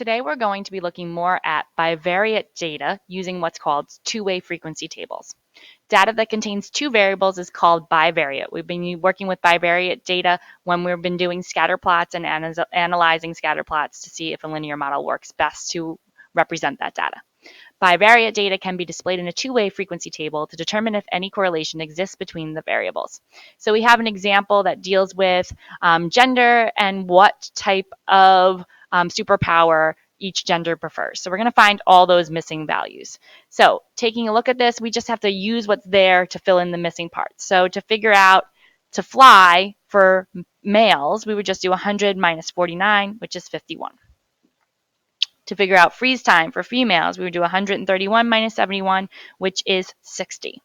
Today we're going to be looking more at bivariate data using what's called two-way frequency tables. Data that contains two variables is called bivariate. We've been working with bivariate data when we've been doing scatter plots and analyzing scatter plots to see if a linear model works best to represent that data. Bivariate data can be displayed in a two-way frequency table to determine if any correlation exists between the variables. So we have an example that deals with gender and what type of superpower each gender prefers. So we're going to find all those missing values. So taking a look at this, we just have to use what's there to fill in the missing parts. So to figure out to fly for males, we would just do 100 minus 49, which is 51. To figure out freeze time for females, we would do 131 minus 71, which is 60.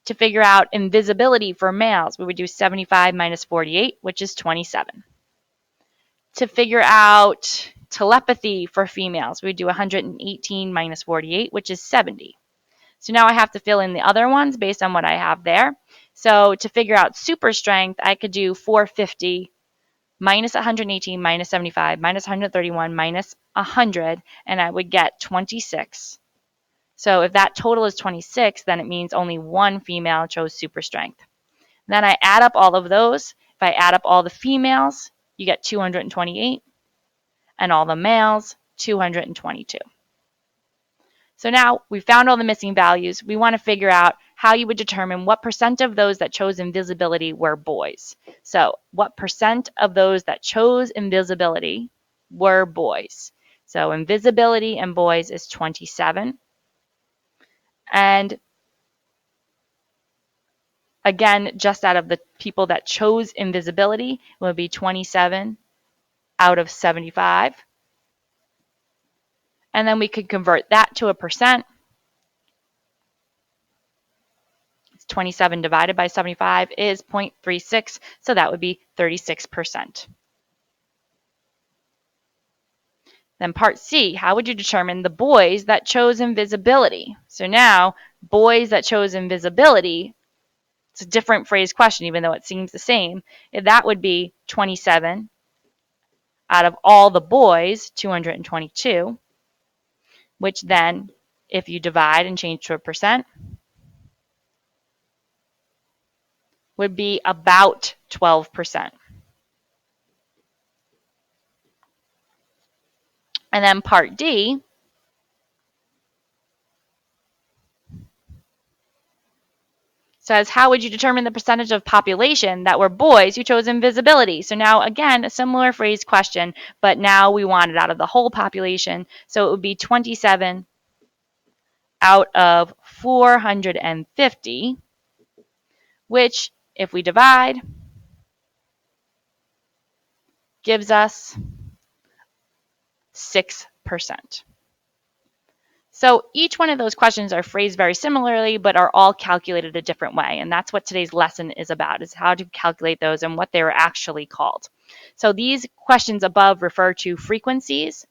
To figure out invisibility for males, we would do 75 minus 48, which is 27. To figure out telepathy for females, we would do 118 minus 48, which is 70. So now I have to fill in the other ones based on what I have there. So to figure out super strength, I could do 450 minus 118 minus 75 minus 131 minus 100, and I would get 26. So if that total is 26, then it means only one female chose super strength. Then I add up all of those. If I add up all the females, you get 228, and all the males, 222. So now we found all the missing values. We want to figure out how you would determine what percent of those that chose invisibility were boys. So what percent of those that chose invisibility were boys? So invisibility and boys is 27. And again, just out of the people that chose invisibility, it would be 27 out of 75. And then we could convert that to a percent. 27 divided by 75 is 0.36, so that would be 36%. Then part C, how would you determine the boys that chose invisibility? So now, boys that chose invisibility, it's a different phrase question, even though it seems the same. That would be 27 out of all the boys, 222, which then, if you divide and change to a percent, would be about 12%. And then part D says, how would you determine the percentage of population that were boys who chose invisibility? So now, again, a similar phrase question, but now we want it out of the whole population. So it would be 27 out of 450, which, if we divide, gives us 6%. So each one of those questions are phrased very similarly, but are all calculated a different way. And that's what today's lesson is about, is how to calculate those and what they were actually called. So these questions above refer to frequencies.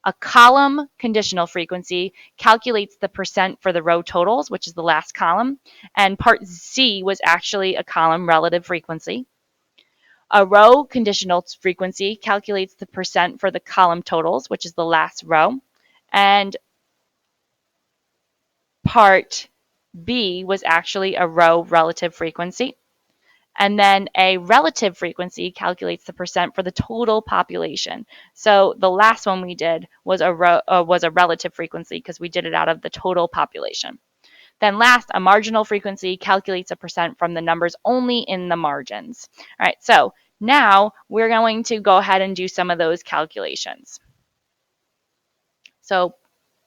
A column conditional frequency calculates the percent for the row totals, which is the last column. And part C was actually a column relative frequency. A row conditional frequency calculates the percent for the column totals, which is the last row. And part B was actually a row relative frequency. And then a relative frequency calculates the percent for the total population. So the last one we did was a relative frequency because we did it out of the total population. Then last, a marginal frequency calculates a percent from the numbers only in the margins. All right, so now we're going to go ahead and do some of those calculations. So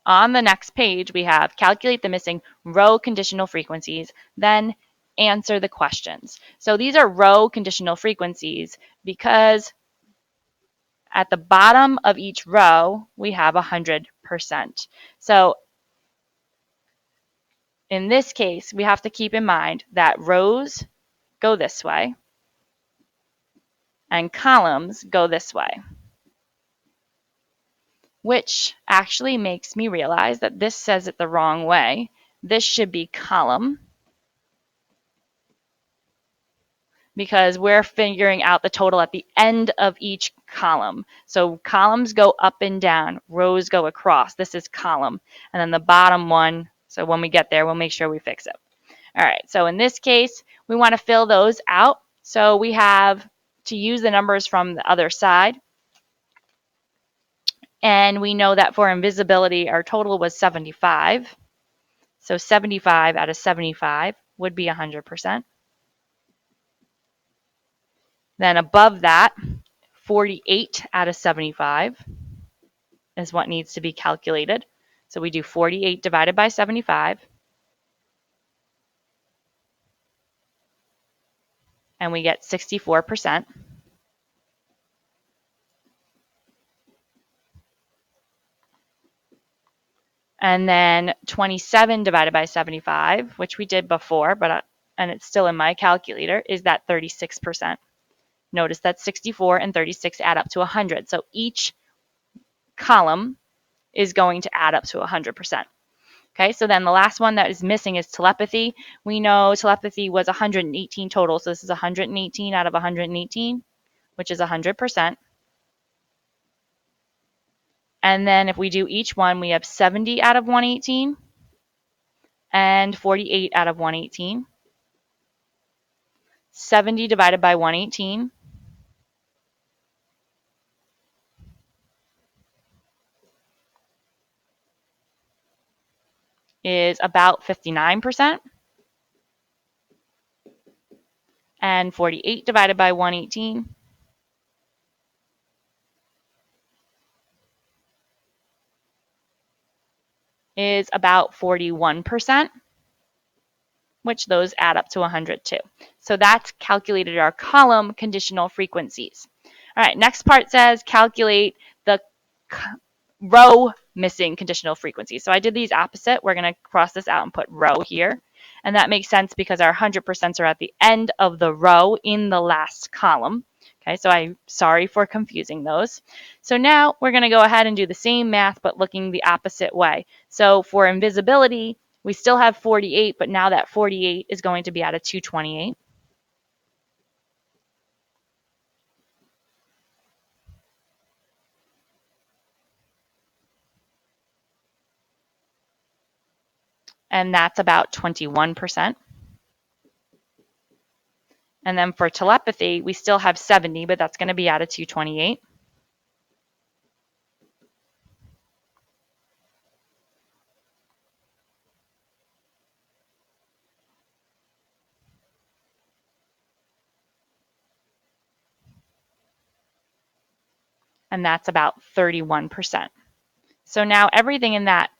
on the next page, we have calculate the missing row conditional frequencies, then answer the questions. So these are row conditional frequencies because at the bottom of each row, we have 100%. So in this case, we have to keep in mind that rows go this way and columns go this way, which actually makes me realize that this says it the wrong way. This should be column, because we're figuring out the total at the end of each column. So columns go up and down, rows go across. This is column. And then the bottom one, so when we get there, we'll make sure we fix it. All right, so in this case, we want to fill those out. So we have to use the numbers from the other side. And we know that for invisibility, our total was 75. So 75 out of 75 would be 100%. Then above that, 48 out of 75 is what needs to be calculated. So we do 48 divided by 75. And we get 64%. And then 27 divided by 75, which we did before, and it's still in my calculator, is that 36%. Notice that 64 and 36 add up to 100. So each column is going to add up to 100%. Okay, so then the last one that is missing is telepathy. We know telepathy was 118 total, so this is 118 out of 118, which is 100%. And then if we do each one, we have 70 out of 118 and 48 out of 118. 70 divided by 118 is about 59%. And 48 divided by 118 is about 41%, which those add up to 100 too. So that's calculated our column conditional frequencies. All right, next part says calculate the row missing conditional frequencies. So I did these opposite. We're going to cross this out and put row here. And that makes sense because our 100% are at the end of the row in the last column. Okay, so I'm sorry for confusing those. So now we're going to go ahead and do the same math, but looking the opposite way. So for invisibility, we still have 48, but now that 48 is going to be out of 228. And that's about 21%. And then for telepathy, we still have 70, but that's going to be out of 228. And that's about 31%. So now everything in that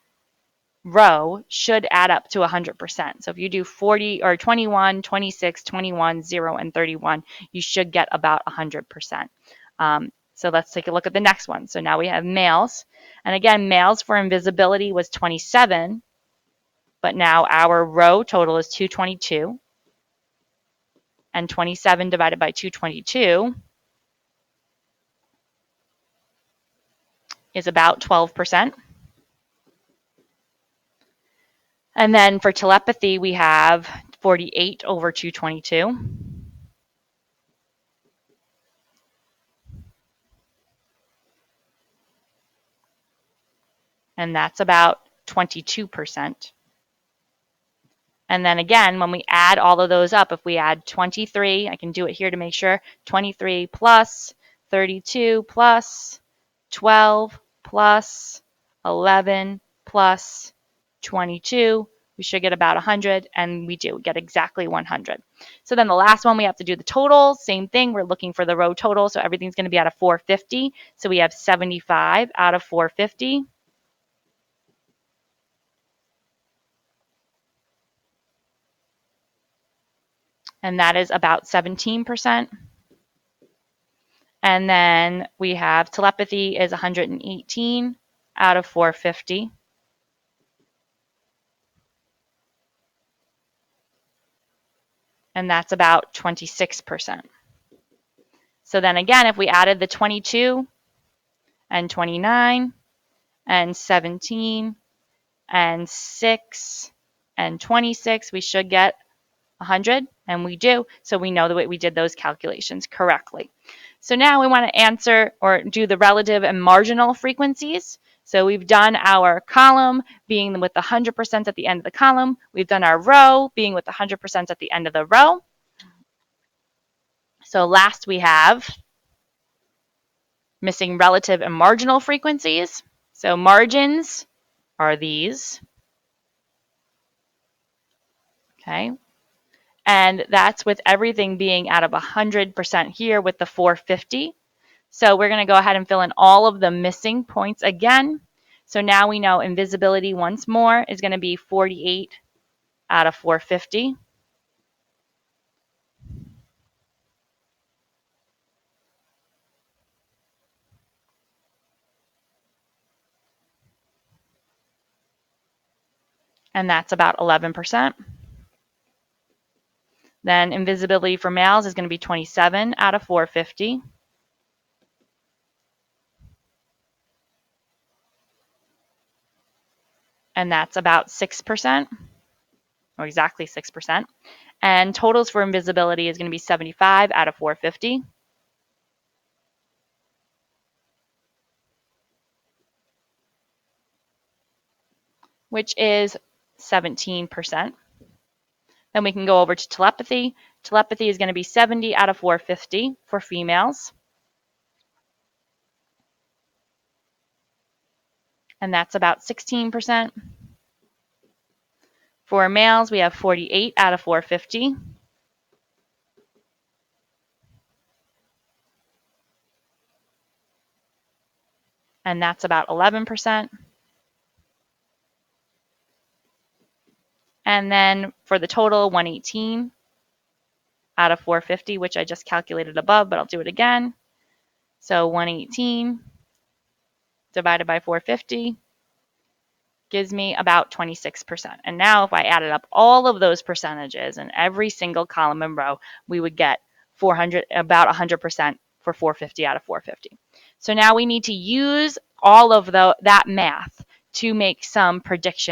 row should add up to 100%. So if you do 40 or 21, 26, 21, 0, and 31, you should get about 100%. So let's take a look at the next one. So now we have males. And again, males for invisibility was 27, but now our row total is 222. And 27 divided by 222 is about 12%. And then for telepathy, we have 48 over 222. And that's about 22%. And then again, when we add all of those up, if we add 23, I can do it here to make sure, 23 plus 32 plus 12 plus 11 plus 22, we should get about 100, and we do get exactly 100. So then the last one, we have to do the total. Same thing, we're looking for the row total, so everything's going to be out of 450. So we have 75 out of 450. And that is about 17%. And then we have telepathy is 118 out of 450. And that's about 26%. So then again, if we added the 22 and 29 and 17 and 6 and 26, we should get 100, and we do, so we know that we did those calculations correctly. So now we want to answer or do the relative and marginal frequencies. So we've done our column being with the 100% at the end of the column. We've done our row being with the 100% at the end of the row. So last we have missing relative and marginal frequencies. So margins are these. Okay. And that's with everything being out of 100% here with the 450. So we're going to go ahead and fill in all of the missing points again. So now we know invisibility once more is going to be 48 out of 450. And that's about 11%. Then invisibility for males is going to be 27 out of 450. And that's about 6%, or exactly 6%. And totals for invisibility is going to be 75 out of 450. Which is 17%. Then we can go over to telepathy. Telepathy is going to be 70 out of 450 for females. And that's about 16%. For males, we have 48 out of 450. And that's about 11%. And then for the total, 118 out of 450, which I just calculated above, but I'll do it again. So 118 divided by 450 gives me about 26%. And now if I added up all of those percentages in every single column and row, we would get 400, about 100% for 450 out of 450. So now we need to use all of that math to make some predictions